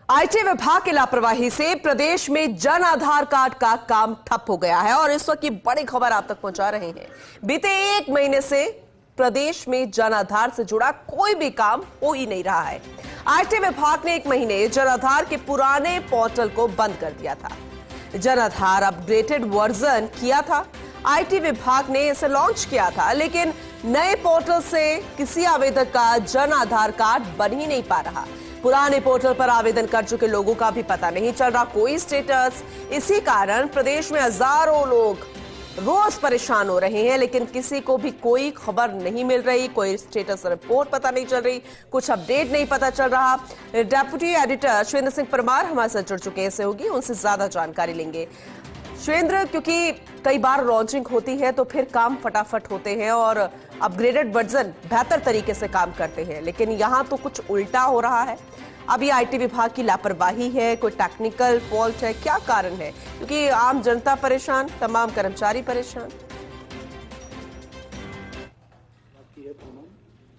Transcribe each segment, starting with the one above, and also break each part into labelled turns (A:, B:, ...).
A: IT विभाग की लापरवाही से प्रदेश में जन आधार कार्ड का काम ठप हो गया है और इस वक्त की बड़ी खबर आप तक पहुंचा रहे हैं। बीते एक महीने से प्रदेश में जन आधार से जुड़ा कोई भी काम हो ही नहीं रहा है। आईटी विभाग ने एक महीने जन आधार के पुराने पोर्टल को बंद कर दिया था। जन आधार अपग्रेडेड वर्जन किया था। आईटी विभाग ने इसे लॉन्च किया था, लेकिन नए पोर्टल से किसी आवेदक का जन आधार कार्ड बन ही नहीं पा रहा। पुराने पोर्टल पर आवेदन कर चुके लोगों का भी पता नहीं चल रहा कोई स्टेटस। इसी कारण प्रदेश में हजारों लोग रोज परेशान हो रहे हैं, लेकिन किसी को भी कोई खबर नहीं मिल रही, कोई स्टेटस रिपोर्ट पता नहीं चल रही, कुछ अपडेट नहीं पता चल रहा। डेप्यूटी एडिटर श्वेंद्र सिंह परमार हमारे साथ जुड़ चुके हैं सहयोगी, उनसे ज्यादा जानकारी लेंगे। श्वेंद्र, क्योंकि कई बार लॉन्चिंग होती है तो फिर काम फटाफट होते हैं और अपग्रेडेड वर्जन बेहतर तरीके से काम करते हैं, लेकिन यहां तो कुछ उल्टा हो रहा है। अब ये आईटी विभाग की लापरवाही है, कोई टेक्निकल फॉल्ट है, क्या कारण है? क्योंकि आम जनता परेशान, तमाम कर्मचारी परेशान।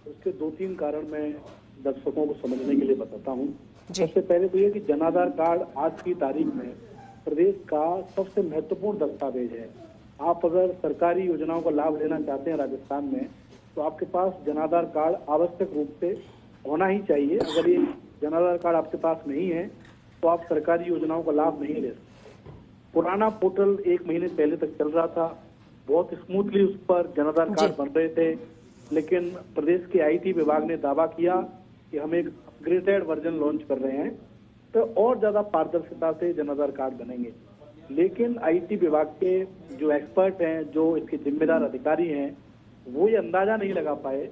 B: उसके दो तीन कारण मैं दर्शकों को समझने के लिए बताता हूँ। सबसे पहले तो ये कि जन आधार कार्ड आज की तारीख में प्रदेश का सबसे महत्वपूर्ण दस्तावेज है। आप अगर सरकारी योजनाओं का लाभ लेना चाहते हैं राजस्थान में, तो आपके पास जन आधार कार्ड आवश्यक रूप से होना ही चाहिए। अगर ये जन आधार कार्ड आपके पास नहीं है तो आप सरकारी योजनाओं का लाभ नहीं ले सकते। पुराना पोर्टल एक महीने पहले तक चल रहा था, बहुत स्मूथली उस पर जन आधार कार्ड बन रहे थे, लेकिन प्रदेश के आईटी विभाग ने दावा किया कि हम एक अपग्रेडेड वर्जन लॉन्च कर रहे हैं तो और ज्यादा पारदर्शिता से जन आधार कार्ड बनेंगे। लेकिन आईटी विभाग के जो एक्सपर्ट हैं, जो इसके जिम्मेदार अधिकारी हैं, वो ये अंदाजा नहीं लगा पाए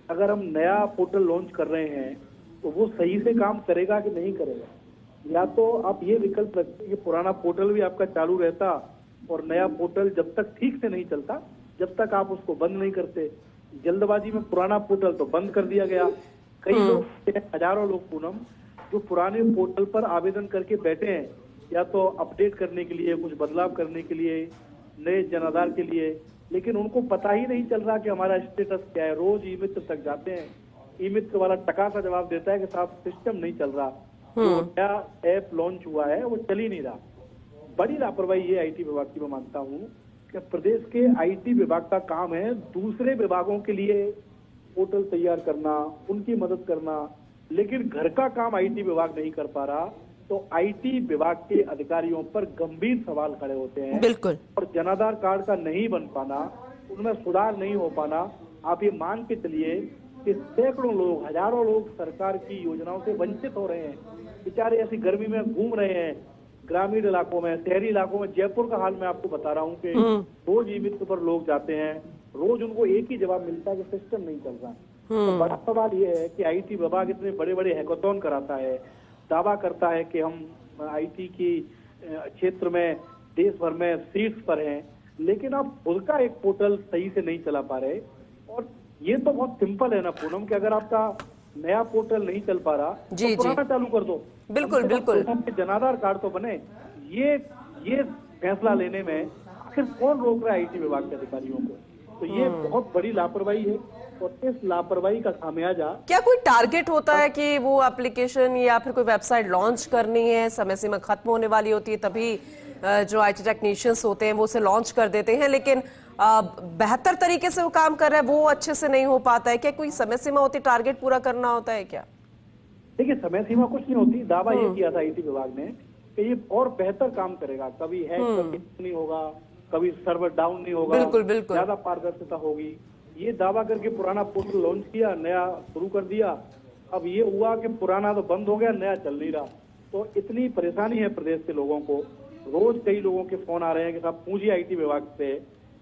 B: अगर हम नया पोर्टल लॉन्च कर रहे हैं तो वो सही से काम करेगा कि नहीं करेगा। या तो आप ये विकल्प रखिए कि पुराना पोर्टल भी आपका चालू रहता और नया पोर्टल जब तक ठीक से नहीं चलता, जब तक आप उसको बंद नहीं करते। जल्दबाजी में पुराना पोर्टल तो बंद कर दिया गया। कई लोग, हजारों लोग पूनम, जो पुराने पोर्टल पर आवेदन करके बैठे हैं, या तो अपडेट करने के लिए, कुछ बदलाव करने के लिए, नए जन आधार के लिए, लेकिन उनको पता ही नहीं चल रहा कि हमारा स्टेटस क्या है। रोज ई मित्र तक जाते हैं, ई मित्र वाला टका सा जवाब देता है कि साहब सिस्टम नहीं चल रहा, तो नया ऐप लॉन्च हुआ है वो चल ही नहीं रहा। बड़ी लापरवाही ये आईटी विभाग की मैं मानता हूँ कि प्रदेश के आईटी विभाग का काम है दूसरे विभागों के लिए पोर्टल तैयार करना, उनकी मदद करना, लेकिन घर का काम आईटी विभाग नहीं कर पा रहा, तो आईटी विभाग के अधिकारियों पर गंभीर सवाल खड़े होते हैं।
A: बिल्कुल।
B: और जन आधार कार्ड का नहीं बन पाना, उनमें सुधार नहीं हो पाना, आप ये मान के चलिए कि सैकड़ों लोग, हजारों लोग सरकार की योजनाओं से वंचित हो रहे हैं। बेचारे ऐसी गर्मी में घूम रहे हैं ग्रामीण इलाकों में, शहरी इलाकों में। जयपुर का हाल मैं आपको बता रहा हूँ कि रोज ई मित्र पर लोग जाते हैं, रोज उनको एक ही जवाब मिलता है कि सिस्टम नहीं चल रहा। तो बड़ा सवाल ये है कि आईटी विभाग इतने बड़े बड़े हैकाथॉन कराता है, दावा करता है कि हम आईटी की क्षेत्र में देश भर में सीट्स पर हैं, लेकिन आप खुद का एक पोर्टल सही से नहीं चला पा रहे। और ये तो बहुत सिंपल है ना पूनम, कि अगर आपका नया पोर्टल नहीं चल पा रहा तो पुराना चालू कर दो।
A: बिल्कुल बिल्कुल।
B: जन आधार कार्ड तो बने। ये फैसला लेने में आखिर कौन रोक रहा है आईटी विभाग के अधिकारियों को? तो ये बहुत बड़ी लापरवाही है और इस लापरवाही का खामियाजा।
A: क्या कोई टारगेट होता है कि वो एप्लीकेशन या फिर कोई वेबसाइट लॉन्च करनी है, समय सीमा खत्म होने वाली होती है, तभी जो आईटी टेक्नीशियंस होते हैं वो उसे लॉन्च कर देते हैं, लेकिन बेहतर तरीके से वो काम कर रहा है वो अच्छे से नहीं हो पाता है? क्या कोई समय सीमा होती, टारगेट पूरा करना होता है क्या?
B: देखिए, समय सीमा कुछ नहीं होती। दावा ये किया था आईटी विभाग ने कि ये और बेहतर काम करेगा, कभी हैक नहीं होगा, कभी सर्वर डाउन नहीं होगा,
A: बिल्कुल बिल्कुल,
B: ज्यादा पारदर्शिता होगी। ये दावा करके पुराना पोर्टल लॉन्च किया, नया शुरू कर दिया। अब ये हुआ कि पुराना तो बंद हो गया, नया चल नहीं रहा। तो इतनी परेशानी है प्रदेश के लोगों को। रोज कई लोगों के फोन आ रहे हैं कि साहब पूछिए आईटी विभाग से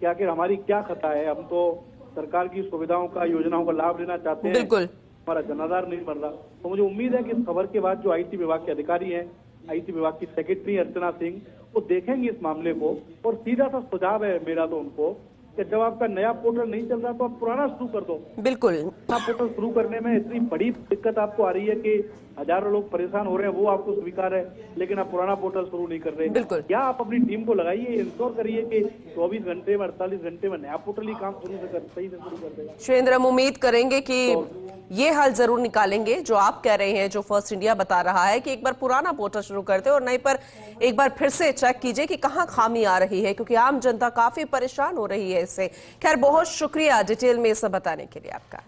B: कि आखिर हमारी क्या खता है, हम तो सरकार की सुविधाओं का, योजनाओं का लाभ लेना चाहते हैं,
A: बिल्कुल,
B: हमारा जन आधार नहीं बन रहा। तो मुझे उम्मीद है कि इस खबर के बाद जो आईटी विभाग के अधिकारी हैं, आईटी विभाग की सेक्रेटरी अर्चना सिंह, वो देखेंगे इस मामले को। और सीधा सा सुझाव है मेरा तो उनको कि जब आपका नया पोर्टल नहीं चल रहा तो आप पुराना शुरू कर दो।
A: बिल्कुल।
B: नया पोर्टल शुरू करने में इतनी बड़ी दिक्कत आपको आ रही है कि हजारों लोग परेशान हो रहे हैं वो आपको स्वीकार है, लेकिन आप पुराना पोर्टल शुरू नहीं कर रहे।
A: बिल्कुल।
B: क्या आप अपनी टीम को लगाइए, इंश्योर करिए कि 24 घंटे में 48 घंटे में नया पोर्टल ही काम सही से शुरू कर देगा।
A: सुरेंद्र, हम उम्मीद करेंगे कि ये हल जरूर निकालेंगे जो आप कह रहे हैं, जो फर्स्ट इंडिया बता रहा है कि एक बार पुराना पोर्टल शुरू करते और नहीं पर एक बार फिर से चेक कीजिए कि कहां खामी आ रही है, क्योंकि आम जनता काफी परेशान हो रही है इससे। खैर, बहुत शुक्रिया डिटेल में ये सब बताने के लिए आपका।